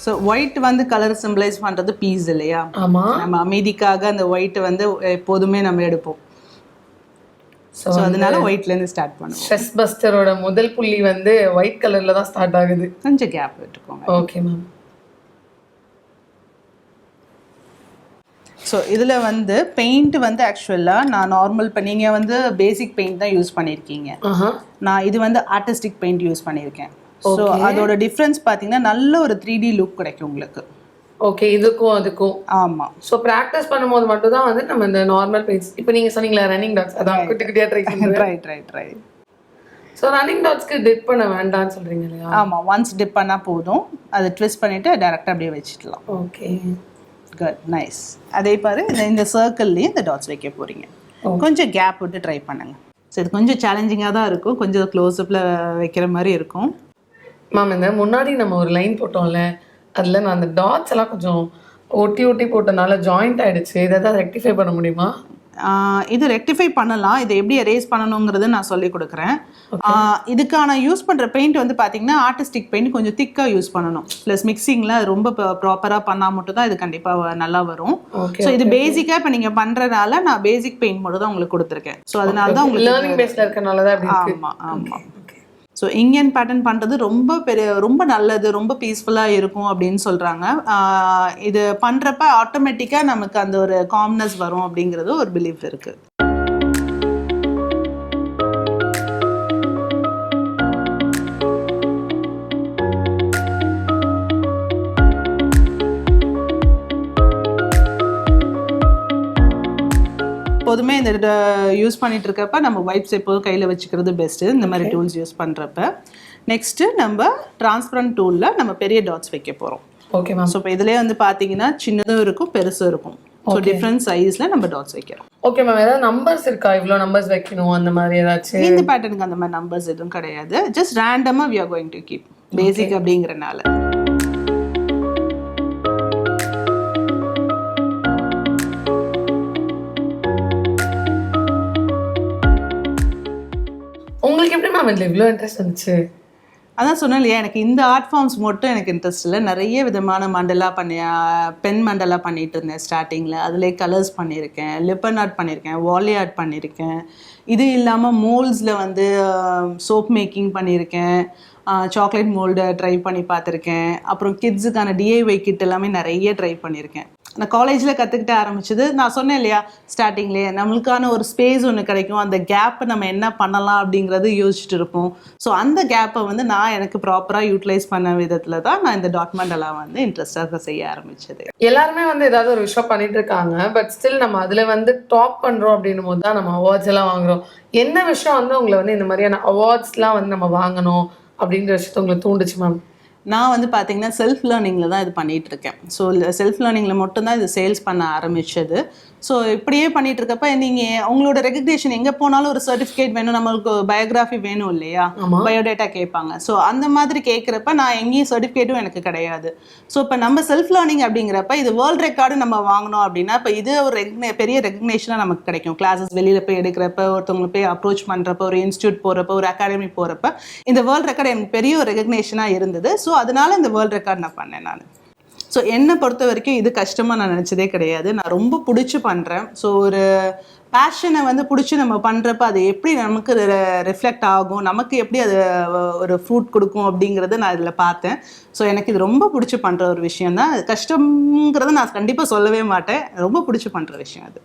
So white வந்து colour symbolises பண்ணுறது piece இல்லையா? ஆமாம். நம்ம அமைதிக்காக அந்த ஒயிட் வந்து எப்போதுமே நம்ம எடுப்போம். ஸோ அதனால ஒயிட்லேருந்து ஸ்டார்ட் பண்ணுவோம். ஸ்ட்ரெஸ் பஸ்டரோட முதல் புள்ளி வந்து ஒயிட் கலரில் தான் ஸ்டார்ட் ஆகுது. கொஞ்சம் கேப் விட்டுக்கோங்க. Okay ma'am. ஸோ இதில் வந்து பெயிண்ட் வந்து ஆக்சுவலாக நான் நார்மல் நீங்கள் வந்து பேசிக் பெயிண்ட் தான் யூஸ் பண்ணியிருக்கீங்க. நான் இது வந்து ஆர்டிஸ்டிக் பெயிண்ட் யூஸ் பண்ணியிருக்கேன். ஸோ அதோட டிஃப்ரென்ஸ் பார்த்தீங்கன்னா நல்ல ஒரு 3D லுக் கிடைக்கும் உங்களுக்கு. ஓகே, இதுக்கும் அதுக்கும். ஆமாம். ஸோ ப்ராக்டிஸ் பண்ணும்போது மட்டும் தான் வந்து நம்ம இந்த நார்மல் பெயிண்ட்ஸ் இப்போ நீங்கள் சொன்னீங்களா ரன்னிங் டாட்ஸ், அதான் குட்டி குட்டியாக ட்ரை பண்ணுறேன். ரைட். ஸோ ரன்னிங் டாட்ஸ்க்கு டிப் பண்ண வேண்டாம்னு சொல்கிறீங்க இல்லையா? ஆமாம், ஒன்ஸ் டிப் பண்ணால் போதும். அதை ட்விஸ்ட் பண்ணிவிட்டு டேரெக்டாக அப்படியே வச்சுக்கலாம். Okay, good, nice. அதே பாரு இந்த சர்க்கிள்லேயும் இந்த டாட்ஸ் வைக்க போகிறீங்க. கொஞ்சம் கேப் விட்டு ட்ரை பண்ணுங்கள். ஸோ இது கொஞ்சம் சேலஞ்சிங்காக தான் இருக்கும், கொஞ்சம் க்ளோஸ்அப்பில் வைக்கிற மாதிரி இருக்கும். மேம் இந்த முன்னாடி நம்ம ஒரு லைன் போட்டோம்ல, அதில் நான் அந்த டாட்ஸ் எல்லாம் கொஞ்சம் ஒட்டி போட்டனால ஜாயிண்ட் ஆகிடுச்சு. இதை தான் ரெக்டிஃபை பண்ண முடியுமா? இது ரெக்டிஃபை பண்ணலாம். இதை எப்படி எரேஸ் பண்ணணுங்கிறது நான் சொல்லி கொடுக்குறேன். இதுக்கான யூஸ் பண்ணுற பெயிண்ட் வந்து பார்த்தீங்கன்னா ஆர்டிஸ்டிக் பெயிண்ட் கொஞ்சம் திக்காக யூஸ் பண்ணணும். ப்ளஸ் மிக்சிங்கில் ரொம்ப ப்ராப்பராக பண்ணால் மட்டும் தான் இது கண்டிப்பாக நல்லா வரும். ஸோ இது பேசிக்காக இப்போ நீங்கள் பண்ணுறதுனால நான் பேசிக் பெயிண்ட் மட்டும் தான் உங்களுக்கு கொடுத்துருக்கேன். ஸோ அதனால தான் உங்களுக்கு லேர்னிங் பேஸில் இருக்கனால தான். ஆமாம். ஸோ இந்தியன் பேட்டர்ன் பண்ணுறது ரொம்ப நல்லது, ரொம்ப பீஸ்ஃபுல்லாக இருக்கும் அப்படின்னு சொல்கிறாங்க. இது பண்ணுறப்ப ஆட்டோமேட்டிக்காக நமக்கு அந்த ஒரு காம்னஸ் வரும் அப்படிங்கிறது ஒரு பிலீஃப் இருக்குது. எப்போதுமே இந்த யூஸ் பண்ணிட்டு இருக்கப்ப நம்ம வைப்ஸ் எப்போதும் கையில் வச்சுக்கிறது பெஸ்ட்டு, இந்த மாதிரி டூல்ஸ் யூஸ் பண்ணுறப்ப. நெக்ஸ்ட்டு நம்ம டிரான்ஸ்பரண்ட் டூலில் நம்ம பெரிய டாட்ஸ் வைக்க போகிறோம். Okay ma'am. ஸோ இப்போ இதுலேயே வந்து பார்த்தீங்கன்னா சின்னதும் இருக்கும் பெருசும் இருக்கும். ஸோ டிஃப்ரெண்ட் சைஸில் நம்ம டாட்ஸ் வைக்கிறோம். Okay ma'am. ஏதாவது நம்பர்ஸ் இருக்கா, இவ்வளோ நம்பர்ஸ் வைக்கணும் அந்த மாதிரி ஏதாச்சும்? இந்த பேட்டர்னுக்கு அந்த மாதிரி நம்பர்ஸ் எதுவும் கிடையாது. ஜஸ்ட் ரேண்டமாக we are going to keep basic அப்படிங்கிறனால. உங்களுக்கு எப்படி மேம் இதில் இவ்வளோ இன்ட்ரெஸ்ட் வந்துச்சு? அதான் சொன்னேன் இல்லையா, எனக்கு இந்த ஆர்ட் ஃபார்ம்ஸ் மட்டும் எனக்கு இன்ட்ரெஸ்ட் இல்லை. நிறைய விதமான மண்டலா பென் மண்டலா பண்ணிட்டு இருந்தேன் ஸ்டார்டிங்கில். அதுலேயே கலர்ஸ் பண்ணியிருக்கேன், லிப்பன் ஆர்ட் பண்ணியிருக்கேன், வாலி ஆர்ட் பண்ணியிருக்கேன். இது இல்லாமல் மோல்ட்ஸில் வந்து சோப் மேக்கிங் பண்ணியிருக்கேன், சாக்லேட் மோல்டை ட்ரை பண்ணி பார்த்துருக்கேன். அப்புறம் கிட்ஸுக்கான டிஐஒய் கிட் எல்லாமே நிறைய ட்ரை பண்ணியிருக்கேன். நான் காலேஜில் கற்றுக்கிட்ட ஆரம்பிச்சது, நான் சொன்னேன் இல்லையா ஸ்டார்டிங்லேயே, நம்மளுக்கான ஒரு ஸ்பேஸ் ஒன்று கிடைக்கும். அந்த கேப்பை நம்ம என்ன பண்ணலாம் அப்படிங்கிறது யோசிச்சுட்டு இருப்போம். ஸோ அந்த கேப்பை வந்து நான் எனக்கு ப்ராப்பராக யூட்டிலைஸ் பண்ண விதத்தில் தான் நான் இந்த டாட் மண்டலா வந்து இன்ட்ரெஸ்டாக செய்ய ஆரம்பிச்சது. எல்லாருமே வந்து ஏதாவது ஒரு விஷயம் பண்ணிட்டு இருக்காங்க, பட் ஸ்டில் நம்ம அதில் வந்து டாப் பண்ணுறோம் அப்படின்னும் போது தான் நம்ம அவார்ட்ஸ் எல்லாம் வாங்குறோம். என்ன விஷயம் வந்து உங்களை வந்து இந்த மாதிரியான அவார்ட்ஸ்லாம் வந்து நம்ம வாங்கணும் அப்படின்ற விஷயத்த உங்களுக்கு தூண்டுச்சு மேம்? நான் வந்து பார்த்தீங்கன்னா செல்ஃப் லேர்னிங்கில் தான் இது பண்ணிகிட்ருக்கேன். ஸோ செல்ஃப் லேர்னிங்கில் மட்டும்தான் இது சேல்ஸ் பண்ண ஆரம்பித்தது. ஸோ இப்படியே பண்ணிகிட்டு இருக்கப்ப நீங்கள் உங்களோட ரெகக்னேஷன் எங்கே போனாலும் ஒரு சர்டிஃபிகேட் வேணும், நம்மளுக்கு பயோகிராஃபி வேணும் இல்லையா, பயோடேட்டா கேட்பாங்க. ஸோ அந்த மாதிரி கேட்குறப்ப நான் எங்கேயும் சர்டிஃபிகேட்டும் எனக்கு கிடையாது. ஸோ இப்போ நம்ம செல்ஃப் லேர்னிங் அப்படிங்கிறப்ப இது வேர்ல்டு ரெக்கார்டு நம்ம வாங்கணும் அப்படின்னா இப்போ இது ஒரு பெரிய ரெகக்னேஷனாக நமக்கு கிடைக்கும். கிளாஸஸ் வெளியில் போய் எடுக்கிறப்ப, ஒருத்தவங்களை போய் அப்ரோச் பண்ணுறப்ப, ஒரு இன்ஸ்டியூட் போகிறப்ப, ஒரு அகாடமி போகிறப்ப இந்த வேர்ல்டு ரெக்கார்டு எனக்கு பெரிய ஒரு ரெகக்னேஷனாக இருந்தது. ஸோ அதனால இந்த வேர்ல்டு ரெக்கார்ட் நான் பண்ணேன் நான். ஸோ என்னை பொறுத்த வரைக்கும் இது கஷ்டமாக நான் நினச்சதே கிடையாது. நான் ரொம்ப பிடிச்சி பண்ணுறேன். ஸோ ஒரு பேஷனை வந்து பிடிச்சி நம்ம பண்ணுறப்ப அது எப்படி நமக்கு ரிஃப்ளெக்ட் ஆகும், நமக்கு எப்படி அது ஒரு ஃப்ரூட் கொடுக்கும் அப்படிங்கிறத நான் இதில் பார்த்தேன். ஸோ எனக்கு இது ரொம்ப பிடிச்சி பண்ணுற ஒரு விஷயம் தான். கஷ்டங்கிறத நான் கண்டிப்பாக சொல்லவே மாட்டேன், ரொம்ப பிடிச்சி பண்ணுற விஷயம் அது.